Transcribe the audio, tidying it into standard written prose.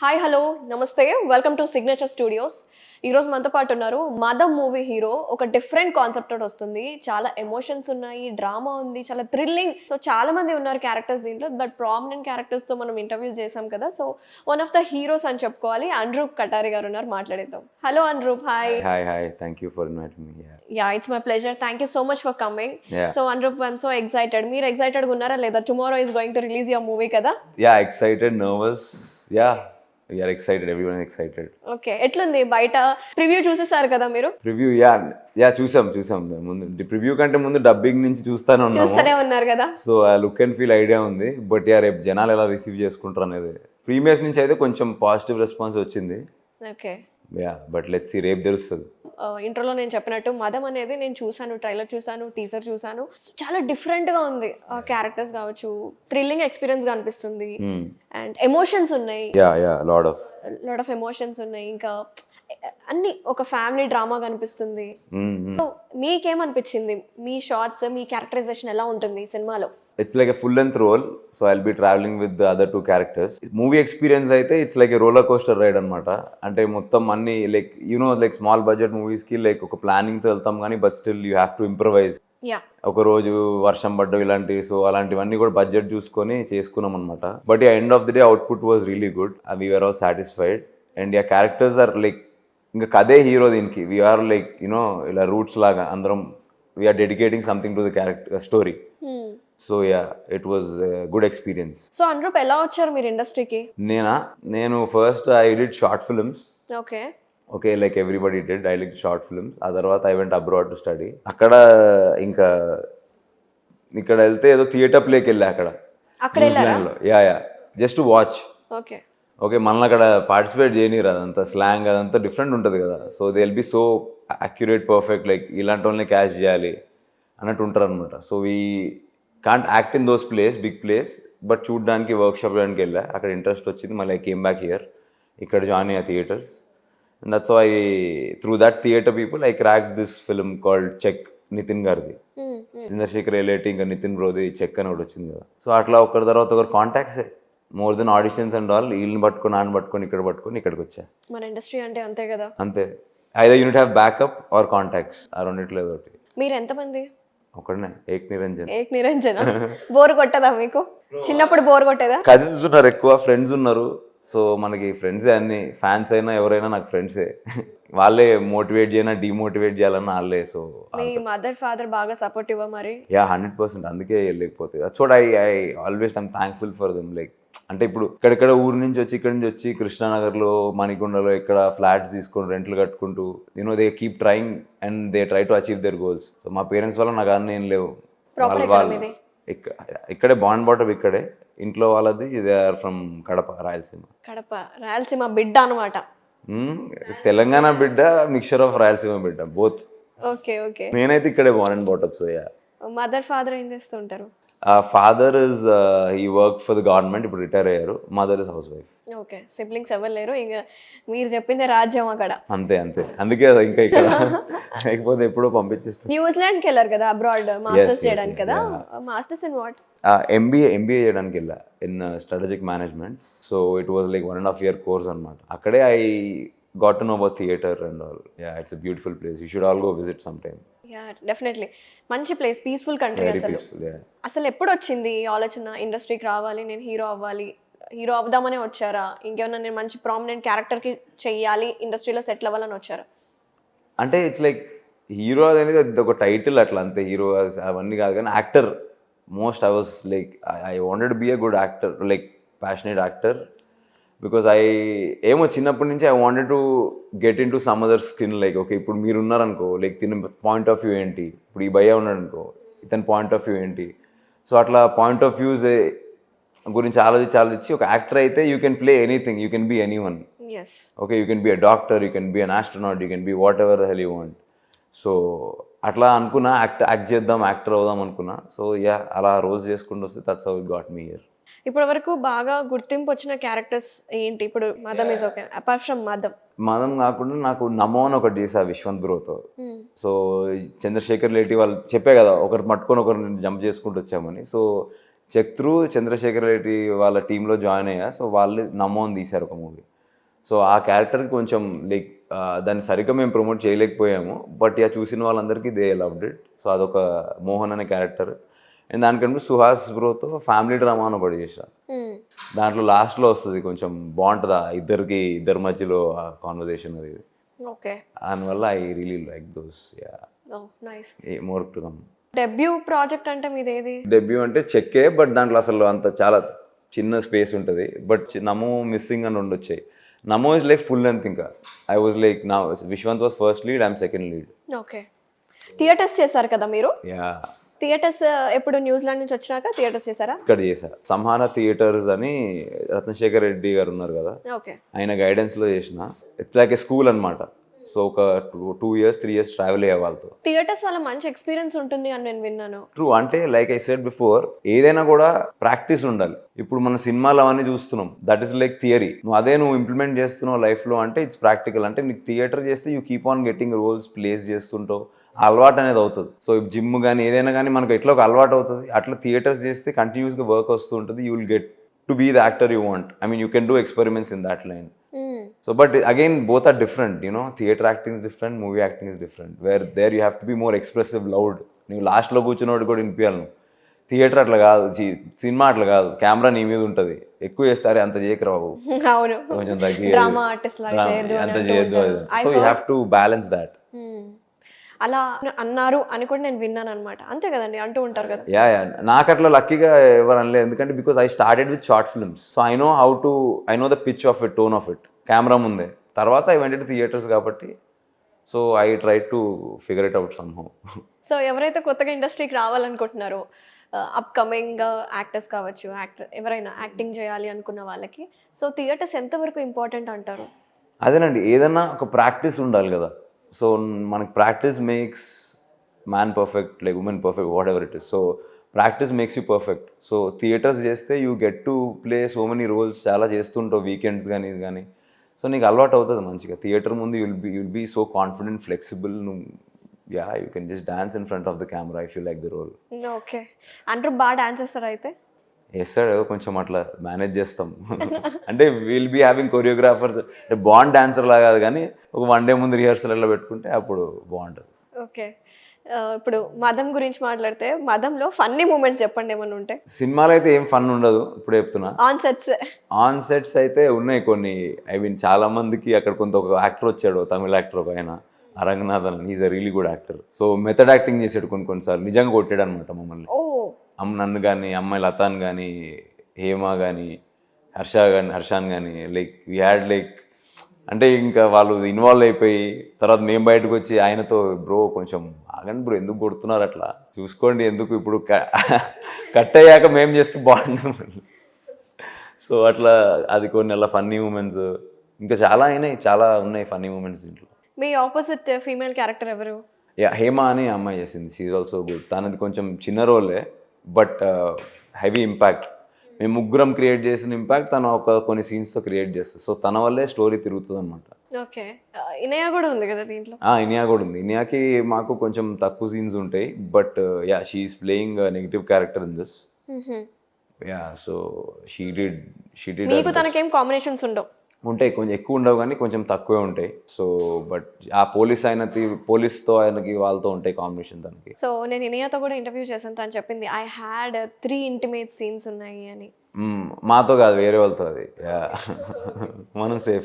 Hi hello నమస్తే welcome to signature studios. ఈరోజు మనతో పాటు ఉన్నారు మాధవ్ మూవీ హీరో. ఒక డిఫరెంట్ కాన్సెప్ట్ తోటి వస్తుంది. చాలా ఎమోషన్స్ ఉన్నాయి, డ్రామా ఉంది, చాలా థ్రిల్లింగ్. సో చాలా మంది ఉన్నారు క్యారెక్టర్స్ దీంట్లో, బట్ ప్రామినెంట్ క్యారెక్టర్స్ తో మనం ఇంటర్వ్యూ చేసాం కదా. So one of the heroes అని చెప్పుకోవాలి. అనూప్ కటారి గారు ఉన్నారు, మాట్లాడేద్దాం. Hello Anup. Hi. Hi. Thank you for inviting me. Yeah, it's my pleasure. Thank you so much for coming. Yeah. So Anup, I'm so excited. మీరు ఎక్సైటెడ్ గా ఉన్నారా లేదా? Tomorrow is going to release your movie కదా. Yeah, excited, nervous. Yeah, we are excited. Everyone is excited. Okay, ఎట్లుంది బయట? Preview చూసేసారు కదా మీరు? Preview, చూసాం ముందు ప్రివ్యూ కంటే ముందు డబ్బింగ్ నుంచి చూస్తూనే ఉన్నారు కదా. సో ఆ లుక్ అండ్ ఫీల్ ఐడియా ఉంది. బట్ రేపు జనాలు ఎలా రిసీవ్ చేసుకుంటారు అనేది ప్రీమియర్స్ నుంచి అయితే కొంచెం పాజిటివ్ రెస్పాన్స్ వచ్చింది. ఓకే, బట్ లెట్స్ సీ, రేపు తెలుస్తుంది. ఇంట్రోలో నేను చెప్పినట్టు మదం అనేది నేను చూసాను, ట్రైలర్ చూసాను, టీజర్ చూసాను. చాలా డిఫరెంట్ గా ఉంది. క్యారెక్టర్స్ కావచ్చు, థ్రిల్లింగ్ ఎక్స్పీరియన్స్ గా అనిపిస్తుంది. అండ్ ఎమోషన్స్ ఉన్నాయి, లాట్ ఆఫ్ ఎమోషన్స్ ఉన్నాయి. ఇంకా అన్ని ఒక ఫ్యామిలీ డ్రామా కనిపిస్తుంది. సో మీకేమనిపించింది? మీ షార్ట్స్, మీ క్యారెక్టరైజేషన్ ఎలా ఉంటుంది ఈ సినిమాలో? It's like a full length role, so I'll be traveling with the other two characters. Movie experience అయితే it's like a roller coaster ride అనమాట. అంటే మొత్తం అన్ని like like small budget movies కి లైక్ ఒక ప్లానింగ్ తో వెళ్తాం కానీ but still you have to improvise. ఒక రోజు వర్షం పడ్డం ఇలాంటివి, సో అలాంటివన్నీ కూడా బడ్జెట్ చూసుకొని చేసుకున్నాం అనమాట. But end of the day output was really good. We are all satisfied. And characters are like ఇంకా కదే హీరో దీనికి. వీఆర్ లైక్ ఇలా రూట్స్ లాగా అందరం we are dedicating something to the character story. So it was good experience. So Anoop, ఎలా వచ్చారు మీరు ఇండస్ట్రీకి? నేను first I did short films. Okay, like everybody did. I like short films. ఆ తర్వాత I went abroad to study. అక్కడ ఇంకా ఇక్కడ వెళ్తే ఏదో థియేటర్ ప్లేకి వెళ్ళా అక్కడ న్యూజిలాండ్లో. Just watch. ఓకే, మనల్ని అక్కడ పార్టిసిపేట్ చేయనిరు. అదంతా స్లాంగ్ అదంతా డిఫరెంట్ ఉంటుంది కదా. So they will be so accurate, perfect, like ఇలాంటి వాళ్ళని క్యాచ్ చేయాలి అన్నట్టు ఉంటారు అనమాట. So we can't act in those big place, but చూడడానికి వర్క్షాప్ చేయడానికి వెళ్ళా. అక్కడ ఇంట్రెస్ట్ వచ్చింది. మళ్ళీ ఐ కేమ్ బ్యాక్ హియర్. ఇక్కడ జాయిన్ అయ్యా theatres. And that's why through that theatre people I crack this film called Check, Nithin గారిది. చంద్రశేఖర్ రిలేటివ్ ఇంకా నితిన్ బ్రోది చెక్ అని ఒకటి వచ్చింది కదా. సో అట్లా ఒకరి తర్వాత ఒకరు కాంటాక్ట్సే, more than auditions and all. వీళ్ళని పట్టుకొని ఆయన పట్టుకొని ఇక్కడికి వచ్చా. మన ఇండస్ట్రీ అంటే అంతే కదా. అంతే, either unit have backup or contacts, ఆ రెండిట్లో ఏదో ఒకటి. మీరు ఎంతమంది? ఒకడనే, ఏక్ నిరంజన్. బోర్ కొట్టదా మీకు? చిన్నప్పుడు బోర్ కొట్టేదా? కజిన్స్ ఉన్నారు, ఎక్కువ ఫ్రెండ్స్ ఉన్నారు. సో మనకి ఫ్రెండ్సే అన్ని. ఫ్యాన్స్ అయినా ఎవరైనా నాకు ఫ్రెండ్సే. వాళ్ళే మోటివేట్ చేయనా డిమోటివేట్ చేయాలన్న వాళ్ళే. సో మీ మదర్ ఫాదర్ బాగా సపోర్టివ్ మరి? 100%. అందుకే వెళ్ళకపోతే that's what I always I'm thankful for them. Like అంటే ఇప్పుడు ఇక్కడెక్కడ ఊరు నుంచి వచ్చి ఇక్కడి నుంచి వచ్చి కృష్ణానగర్లో, మణికొండలో ఇక్కడ ఫ్లాట్స్ తీసుకొని రెంట్లు కట్టుకుంటూ they keep trying and they try to achieve there goals. So మా పేరెంట్స్ వల్ల నాకు అన్నీ ఏం లేవు. వాళ్ళు ఇక్కడే బాండ్ బాటప్ ఇక్కడే. ఇంట్లో వాళ్ళది దే ఆర్ ఫ్రమ్ రాయలసీమ బిడ్డ అనమాట. తెలంగాణ బిడ్డ, మిక్చర్ ఆఫ్ రాయలసీమ బిడ్డ, బోత్. ఓకే. నేనైతే ఇక్కడే bond and బాటప్. So mother father ఏం చేస్తుంటారు? Father is he work for the government, ఇప్పుడు రిటైర్ అయ్యారు. Mother is house wife. Okay, siblings ఎవరు లేరు. ఇంకా మీరు చెప్పింది రాజ్యం అక్కడ. అంతే. అందుకే ఇంకా ఇక్కడ లేకపోతే ఎప్పుడో పంపించేస్తాను. న్యూజిలాండ్కి వెళ్ళారు కదా, అబ్రాడ్ మాస్టర్స్ చేయడానికి కదా. Masters in what? ఎంబీఏ చేయడానికి వెళ్ళా in strategic management. So it was like 1.5 year course అనమాట. అక్కడే I got to know about theatre and all. It's a beautiful place. You should all go visit some time. Definitely మంచి place, peaceful country. అసలు ఎప్పుడు వచ్చింది ఈ ఆలోచన ఇండస్ట్రీకి రావాలి, నేను హీరో అవ్వాలి, హీరో అవుదామనే వచ్చారా? ఇంకేమన్నా నేను మంచి ప్రామినెంట్ క్యారెక్టర్కి చెయ్యాలి, ఇండస్ట్రీలో సెటిల్ అవ్వాలని వచ్చారా? అంటే ఇట్స్ లైక్ హీరో అనేది ఒక టైటిల్ అట్లా, అంతే. హీరో అవన్నీ కాదు కానీ actor most. I was like I wanted to be a good actor, like passionate actor. Because ఏమో చిన్నప్పటి నుంచి I wanted to get into some other skin. Like okay, ఇప్పుడు మీరు ఉన్నారనుకో, లైక్ తిన పాయింట్ ఆఫ్ వ్యూ ఏంటి, ఇప్పుడు ఈ భయ్య ఉన్నాడు అనుకో, ఇతని పాయింట్ ఆఫ్ వ్యూ ఏంటి. సో అట్లా పాయింట్ ఆఫ్ వ్యూస్ గురించి ఆలోచించి ఒక యాక్టర్ అయితే you can play anything, you can be any one. Okay, you can be a doctor, you can be an astronaut, you can be whatever the hell you want. So అట్లా అనుకున్నా, act చేద్దాం, actor అవుదాం అనుకున్నా. So అలా రోజు చేసుకుంటూ వస్తే that's how it got me here. ఇప్పటి వరకు బాగా గుర్తింపు వచ్చిన క్యారెక్టర్స్ ఏంటి? ఇప్పుడు మదం ఇస్ ఓకే, అపార్ట్ ఫ్రమ్ మదం కాకుండా నాకు నమో అని ఒకటి చేసా విశ్వంత్ బ్రోతో. సో చంద్రశేఖర్ రిలేటివ్ వాళ్ళు చెప్పే కదా, ఒకరు పట్టుకొని ఒకరిని జంప్ చేసుకుంటూ వచ్చామని. So Check through Chandrasekhar Reddy వాళ్ళ టీంలో జాయిన్ అయ్యా. సో వాళ్ళు నమోని తీశారు ఒక మూవీ. సో ఆ క్యారెక్టర్కి కొంచెం లైక్ దాన్ని సరిగ్గా మేము ప్రమోట్ చేయలేకపోయాము, బట్ ఇక చూసిన వాళ్ళందరికీ దే లవ్డ్ ఇట్. సో అదొక మోహన్ అనే క్యారెక్టర్. అండ్ దానికంటే సుహాస్ బ్రోతో ఫ్యామిలీ డ్రామా అని ఒకటి చేశాను. దాంట్లో లాస్ట్లో వస్తుంది కొంచెం బాగుంటుందా ఇద్దరి మధ్యలో కాన్వర్జేషన్ అది. ఓకే. దానివల్ల I really like those. Yeah, nice. More to come. Debut project అంటే మీదేది? డెబ్యూ అంటే చెక్కే, బట్ దాంట్లో అసలు అంత చాలా చిన్న స్పేస్ ఉంటుంది. బట్ నమో మిస్సింగ్ అని రెండు వచ్చాయి. నమో ఇస్ లైక్ ఫుల్ లెంత్. ఇంకా ఐ వాజ్ లైక్ నా Viswant was first lead, I'm second lead. Okay. Theatres చేశారు కదా మీరు? యా, థియేటర్స్ ఎప్పుడు న్యూజిలాండ్ నుంచి వచ్చినాక థియేటర్స్ చేశారా? ఇక్కడ చేశారు. సంహార థియేటర్స్ అని రత్నశేఖర్ రెడ్డి గారు ఉన్నారు కదా, ఓకే. ఆయన గైడెన్స్లో చేసిన. ఇట్స్ లైక్ ఏ స్కూల్ అనమాట. సో ఒక 2 years 3 years ట్రావెల్ అయ్యే వాళ్ళతో. థియేటర్స్ వల్ల మంచి ఎక్స్పీరియన్స్ ఉంటుంది అని నేను విన్నాను. ట్రూ. అంటే లైక్ ఐ సెడ్ బిఫోర్, ఏదైనా కూడా ప్రాక్టీస్ ఉండాలి. ఇప్పుడు మన సినిమాలు అవన్నీ చూస్తున్నాం, దట్ ఈస్ లైక్ థియరీ. నువ్వు ఇంప్లిమెంట్ చేస్తున్నావు లైఫ్లో అంటే ఇట్స్ ప్రాక్టికల్. అంటే నీకు థియేటర్ చేస్తే you keep on getting roles, plays చేస్తుంటావు, అలవాటు అనేది అవుతుంది. సో జిమ్ కానీ ఏదైనా కానీ మనకు ఎట్లా ఒక అలవాటు అవుతుంది, అట్లా థియేటర్స్ చేస్తే కంటిన్యూస్గా వర్క్ వస్తూ ఉంటుంది. You will get to be the actor you want. I mean you can do experiments in that line. So but again both are different, you know, theater acting is different, movie acting is different, where there you have to be more expressive, loud. నువ్వు లాస్ట్లో కూర్చున్నోడు కూడా వినిపించాలి. నువ్వు theatre అట్లా కాదు, cinema అట్లా కాదు, camera నీ మీద ఉంటుంది. ఎక్కువ చేస్తారు, అంత చేయకరా బాబు, అవును, కొంచెం తగ్గి డ్రామా ఆర్టిస్ట్ లాగా చేయొద్దు అంత చేయొద్దు. So you have to balance that. అలా అన్నారు అని కూడా నేను విన్నాను అనమాట. అంతే కదండి, అంటూ ఉంటారు కదా. యా, నాకు అట్లా లక్కీగా ఎవరు అనలేదు, ఎందుకంటే because I started with short films. So I know the pitch of it, tone of it, camera ముందే. తర్వాత ఐ వెంట థియేటర్స్ కాబట్టి so I try to figure it out somehow. So ఎవరైతే కొత్తగా ఇండస్ట్రీకి రావాలనుకుంటున్నారో, అప్కమింగ్ యాక్టర్స్ కావచ్చు, ఎవరైనా acting చేయాలి అనుకున్న వాళ్ళకి, సో థియేటర్స్ ఎంతవరకు ఇంపార్టెంట్ అంటారు? అదేనండి, ఏదన్నా ఒక ప్రాక్టీస్ ఉండాలి కదా. సో మనకి practice makes man perfect, like women perfect, whatever it is. So practice makes you perfect. So theatres చేస్తే you get to play so many roles, చాలా చేస్తుంటావు, వీకెండ్స్ కానీ ఇది కానీ. సో నీకు అలవాటు అవుతుంది మంచిగా. థియేటర్ ముందు you'll be so confident, flexible. Yeah, you can just dance in front of the camera if you like the role. Okay. అందరూ బాగా డాన్స్ చేస్తారు అయితే? వేస్తాడు, కొంచెం అట్లా మేనేజ్ చేస్తాం. అంటే విల్ బీ హ్యావింగ్ కొరియోగ్రాఫర్స్. అంటే బాండ్ డాన్సర్ లాగా కాదు, కానీ ఒక 1 day ముందు రిహర్సల్ అట్లా పెట్టుకుంటే అప్పుడు బాగుంటుంది. ఓకే. ఇప్పుడు మదం గురించి మాట్లాడితే, మదంలో ఫన్నీ మూమెంట్స్ చెప్పండి ఏమన్నా ఉంటే. సినిమాలో అయితే ఏం ఫన్ ఉండదు, ఇప్పుడు చెప్తున్నా. ఆన్ సెట్స్ అయితే ఉన్నాయి కొన్ని. ఐ మీన్ చాలా మందికి అక్కడ ఒక యాక్టర్ వచ్చాడు, తమిళ యాక్టర్ ఒక ఆయన, Aranganathan. Is a really good actor. So method acting చేసాడు కొన్నిసార్లు, నిజంగా కొట్టాడు అనమాట మమ్మల్ని. నన్ను కానీ, అమ్మాయి లతాన్ కానీ, హేమ కానీ, హర్షాన్ కానీ, లైక్ వీ హ్యాడ్ లైక్, అంటే ఇంకా వాళ్ళు ఇన్వాల్వ్ అయిపోయి తర్వాత మేము బయటకు వచ్చి ఆయనతో, బ్రో కొంచెం ఆగండి బ్రో, ఎందుకు కొడుతున్నారు అట్లా చూసుకోండి, ఎందుకు ఇప్పుడు కట్ అయ్యాక మేము చేస్తే బాగుంటుంది. సో అట్లా అది కొన్ని అలా ఫన్నీ మూమెంట్స్ ఇంకా చాలా ఉన్నాయి ఫన్నీ మూమెంట్స్ దీంట్లో. మీ ఆపోజిట్ ఫీమేల్ క్యారెక్టర్ ఎవరు? యా, హేమ అని అమ్మాయి చేసింది. She is also good. తనది కొంచెం చిన్న రోలే, బట్ హెవీ ఇంపాక్ట్. మేము ముగ్గురం క్రియేట్ చేసిన ఇంపాక్ట్ తను కొన్ని సీన్స్తో క్రియేట్ చేస్తుంది. సో తన వల్లే స్టోరీ తిరుగుతుంది అనమాట. ఓకే. ఇనియా కూడా ఉంది కదా దీంట్లో? ఇనియా కూడా ఉంది. ఇనియాకి మాకు కొంచెం తక్కువ సీన్స్ ఉంటాయి, but yeah, she is playing negative character in this. Yeah, so she did. మీకు తనకేం కాంబినేషన్స్ ఉండవు? ఉంటాయి, కొంచెం ఎక్కువ ఉండవు కానీ కొంచెం తక్కువే ఉంటాయి. సో బట్ ఆ పోలీస్తో ఆయనకి వాళ్ళతో ఉంటాయి కాంబినేషన్ తనకి. సో నేను ఇనియాతో కూడా ఇంటర్వ్యూ చేశాను, తను చెప్పింది ఐ హ్యాడ్ 3 ఇంటిమేట్ సీన్స్ ఉన్నాయి అని. మాతో కాదు, వేరే వాళ్ళతో. అది మనం సేఫ్.